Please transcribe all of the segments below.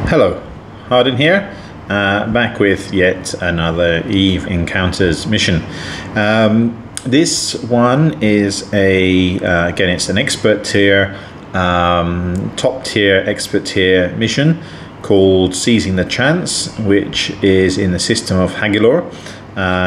Hello, Hardin here, back with yet another EVE Encounters mission. This one is again, it's an expert tier, top tier, expert tier mission called Seizing the Chance, which is in the system of Hagilor.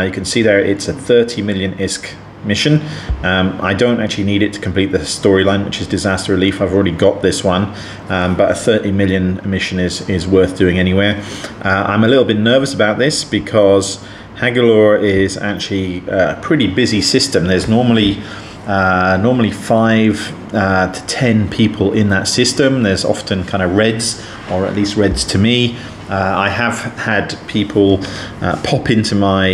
You can see there it's a 30 million ISK mission. I don't actually need it to complete the storyline, which is disaster relief. I've already got this one, but a 30 million mission is worth doing anywhere. I'm a little bit nervous about this because Hagilor is actually a pretty busy system. There's normally 5 to 10 people in that system. There's often kind of reds, or at least reds to me. I have had people pop into my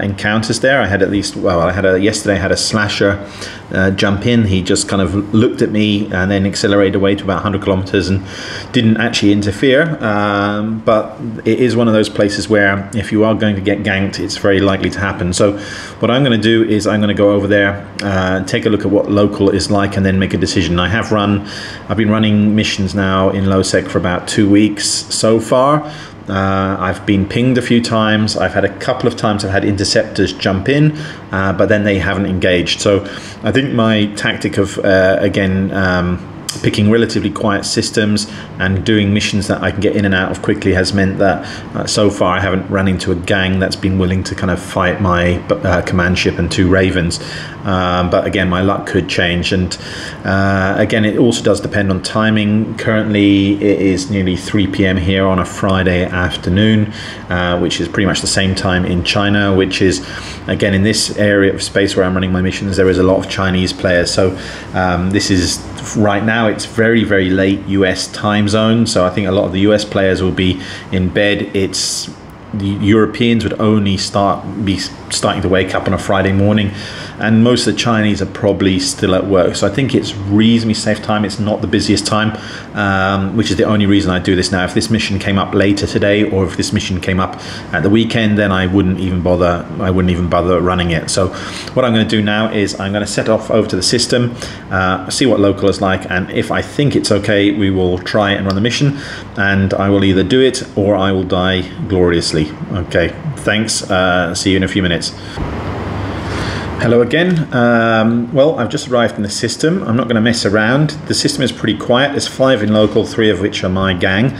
encounters there. I had at least, well, yesterday I had a slasher jump in. He just kind of looked at me and then accelerated away to about 100 kilometers and didn't actually interfere. But it is one of those places where if you are going to get ganked, it's very likely to happen. So what I'm going to do is I'm going to go over there, take a look at what local is like, and then make a decision. I've been running missions now in low sec for about 2 weeks so far. I've been pinged a few times. I've had a couple of times I've had interceptors jump in, but then they haven't engaged. So I think my tactic of picking relatively quiet systems and doing missions that I can get in and out of quickly has meant that so far I haven't run into a gang that's been willing to kind of fight my command ship and 2 ravens. But again, my luck could change, and again, it also does depend on timing. Currently it is nearly 3 p.m. here on a Friday afternoon, which is pretty much the same time in China, which is, again, in this area of space where I'm running my missions, there is a lot of Chinese players. So this is, right now it's very, very late US time zone, so I think a lot of the US players will be in bed. The Europeans would only be starting to wake up on a Friday morning, and most of the Chinese are probably still at work. So I think it's reasonably safe time. It's not the busiest time, which is the only reason I do this now. If this mission came up later today, or if this mission came up at the weekend, then I wouldn't even bother running it. So what I'm going to do now is I'm going to set off over to the system, see what local is like, and if I think it's okay, we will try and run the mission, and I will either do it or I will die gloriously. Okay, thanks. See you in a few minutes. Hello again. Well, I've just arrived in the system. I'm not going to mess around. The system is pretty quiet. There's 5 in local, 3 of which are my gang.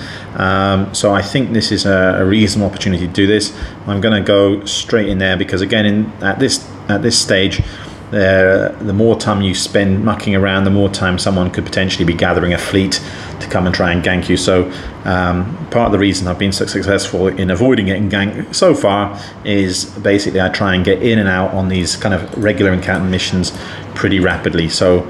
So I think this is a reasonable opportunity to do this. I'm going to go straight in there because, again, at this stage, the more time you spend mucking around, the more time someone could potentially be gathering a fleet to come and try and gank you. So part of the reason I've been so successful in avoiding getting ganked so far is basically I try and get in and out on these kind of regular encounter missions pretty rapidly. So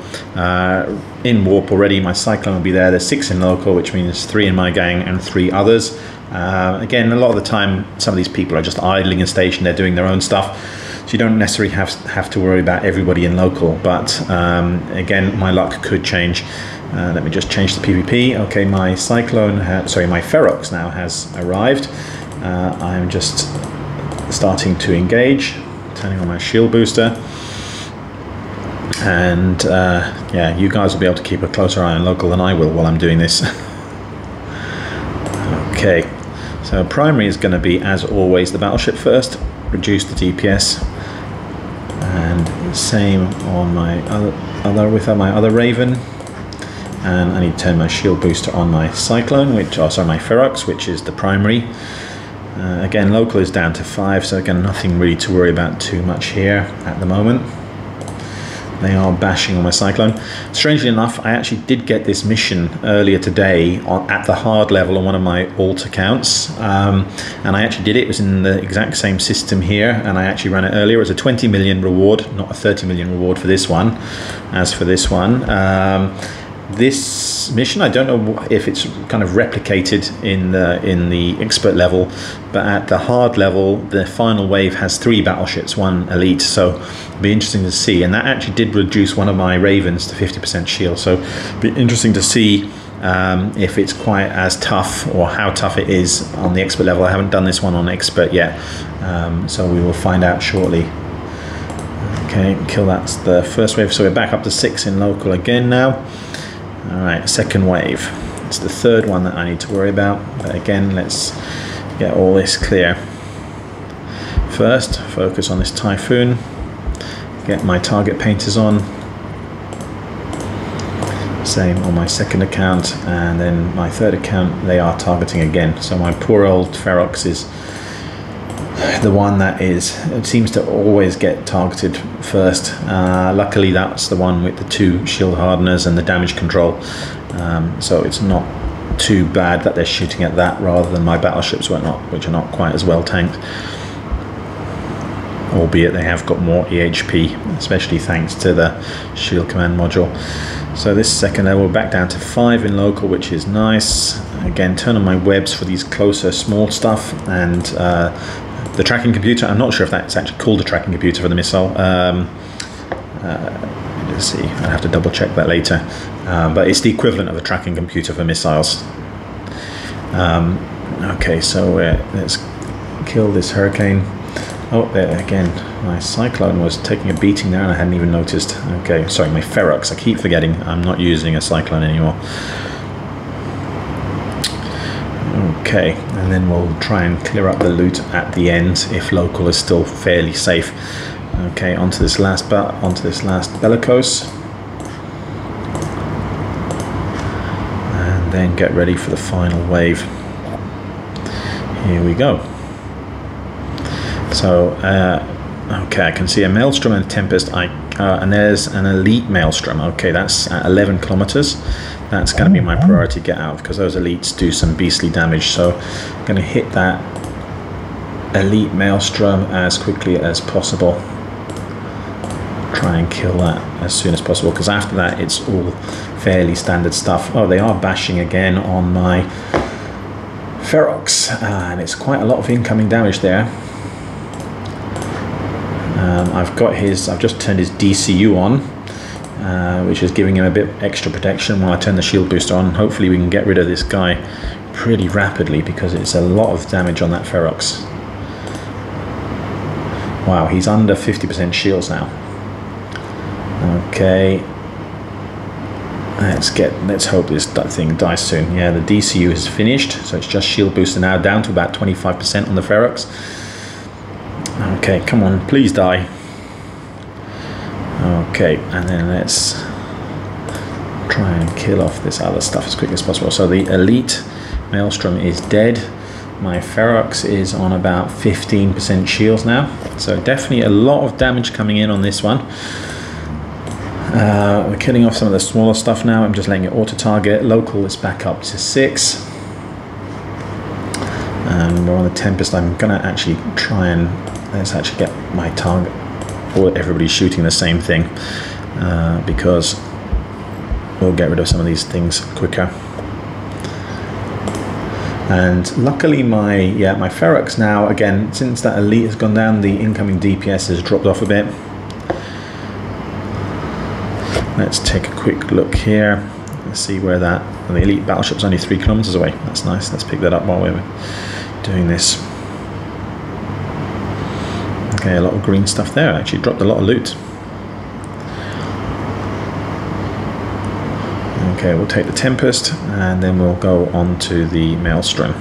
in warp already, my Cyclone will be there. There's 6 in local, which means 3 in my gang and 3 others. Again, a lot of the time some of these people are just idling in station. They're doing their own stuff. So you don't necessarily have to worry about everybody in local, but again, my luck could change. Let me just change the PvP. Okay, my Cyclone, my Ferox now has arrived. I'm just starting to engage, turning on my shield booster, and yeah, you guys will be able to keep a closer eye on local than I will while I'm doing this. Okay, so primary is going to be, as always, the battleship first. Reduce the DPS, and same on my other Raven, and I need to turn my shield booster on my Cyclone, my Ferox, which is the primary. Again, local is down to 5, so again, nothing really to worry about too much here at the moment. They are bashing on my Cyclone. Strangely enough, I actually did get this mission earlier today at the hard level on one of my alt accounts, and I actually did it. It was in the exact same system here, and I actually ran it earlier. It was a 20 million reward, not a 30 million reward for this one. As for this one, this mission, I don't know if it's kind of replicated in the expert level, but at the hard level, the final wave has 3 battleships, 1 elite, so it'll be interesting to see. And that actually did reduce one of my Ravens to 50% shield, so it'll be interesting to see if it's quite as tough, or how tough it is on the expert level. I haven't done this one on expert yet, so we will find out shortly. Okay, kill, that's the first wave, so we're back up to 6 in local again now. Alright, second wave. It's the third one that I need to worry about. But again, let's get all this clear. First, focus on this Typhoon. Get my target painters on. Same on my second account, and then my third account, they are targeting again. So my poor old Ferox is the one that it seems to always get targeted first. Luckily that's the one with the 2 shield hardeners and the damage control, so it's not too bad that they're shooting at that rather than my battleships, which are not quite as well tanked, albeit they have got more EHP, especially thanks to the shield command module. So this second level, back down to 5 in local, which is nice. Again, turn on my webs for these closer small stuff, and the tracking computer, I'm not sure if that's actually called a tracking computer for the missile. Let's see, I'll have to double check that later. But it's the equivalent of a tracking computer for missiles. Okay, so let's kill this Hurricane. Oh, there again, my Cyclone was taking a beating there and I hadn't even noticed. Okay, sorry, my Ferox, I keep forgetting I'm not using a Cyclone anymore. Okay, and then we'll try and clear up the loot at the end if local is still fairly safe. Okay, onto this last bellicose, and then get ready for the final wave. Here we go. So, okay, I can see a Maelstrom and a Tempest, and there's an elite Maelstrom. Okay, that's at 11 kilometers. That's going to be my priority get out, because those elites do some beastly damage. So I'm going to hit that elite Maelstrom as quickly as possible. Try and kill that as soon as possible, because after that it's all fairly standard stuff. Oh, they are bashing again on my Ferox, and it's quite a lot of incoming damage there. I've just turned his DCU on, which is giving him a bit extra protection while I turn the shield booster on. Hopefully we can get rid of this guy pretty rapidly, because it's a lot of damage on that Ferox. Wow, he's under 50% shields now. Okay, let's hope that thing dies soon. Yeah, the DCU is finished, so it's just shield booster now, down to about 25% on the Ferox. Okay, come on, please die. Okay, and then let's try and kill off this other stuff as quickly as possible. So the elite Maelstrom is dead. My Ferox is on about 15% shields now. So definitely a lot of damage coming in on this one. We're killing off some of the smaller stuff now. I'm just letting it auto-target. Local is back up to 6. And we're on the Tempest. I'm going to actually try and... let's actually get my target, or everybody's shooting the same thing, because we'll get rid of some of these things quicker. And luckily my Ferox now, again, since that elite has gone down, the incoming DPS has dropped off a bit. Let's take a quick look here. Let's see where the elite battleship's only 3 kilometers away. That's nice. Let's pick that up while we're doing this. Okay, a lot of green stuff there. Actually dropped a lot of loot. Okay, we'll take the Tempest and then we'll go on to the Maelstrom.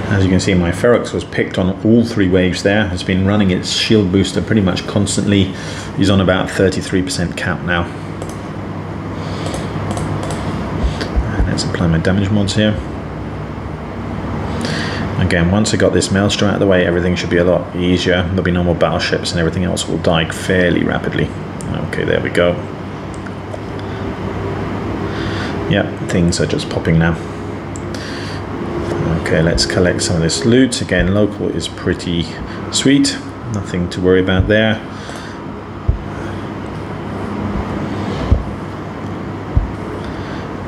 As you can see, my Ferox was picked on all 3 waves there. Has been running its shield booster pretty much constantly. He's on about 33% cap now. And let's apply my damage mods here. Again, once I got this Maelstrom out of the way, everything should be a lot easier. There'll be no more battleships and everything else will die fairly rapidly. Okay, there we go. Yep, things are just popping now. Okay, let's collect some of this loot. Again, local is pretty sweet. Nothing to worry about there.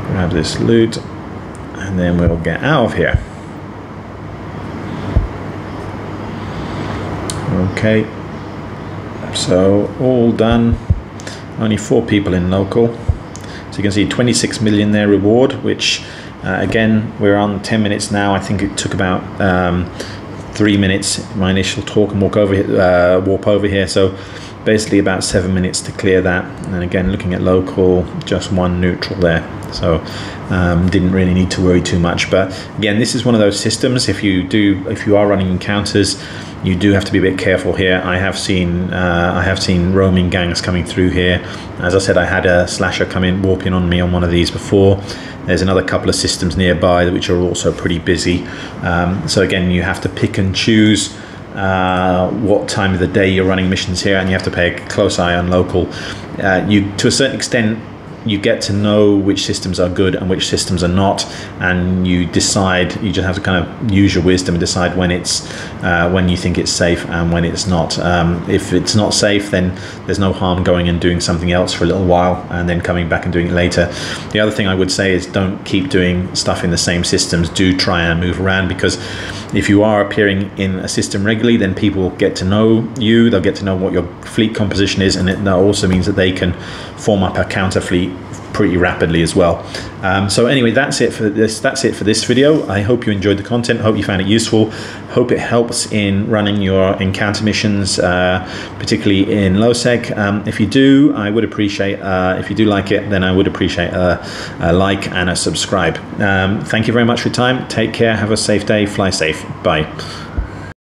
Grab this loot and then we'll get out of here. Okay, so all done. Only 4 people in local. you can see 26 million there reward, which again, we're on 10 minutes now. I think it took about 3 minutes, my initial talk and warp over here. So basically about 7 minutes to clear that. And again, looking at local, just 1 neutral there. So didn't really need to worry too much. But again, this is one of those systems. If you are running encounters, you do have to be a bit careful here. I have seen roaming gangs coming through here. As I said, I had a slasher come in, warp in on me on one of these before. There's another couple of systems nearby which are also pretty busy. So again, you have to pick and choose what time of the day you're running missions here, and you have to pay a close eye on local. To a certain extent, you get to know which systems are good and which systems are not, and you decide. You just have to kind of use your wisdom and decide when you think it's safe and when it's not. If it's not safe, then there's no harm going and doing something else for a little while and then coming back and doing it later. The other thing I would say is don't keep doing stuff in the same systems. Do try and move around, because if you are appearing in a system regularly, then people get to know you. They'll get to know what your fleet composition is, and that also means that they can form up a counter fleet pretty rapidly as well. So anyway, that's it for this video. I hope you enjoyed the content. Hope you found it useful. Hope it helps in running your encounter missions, particularly in lowsec. If you do, I would appreciate, if you do like it, then I would appreciate a like and a subscribe. Thank you very much for your time. Take care. Have a safe day. Fly safe. Bye.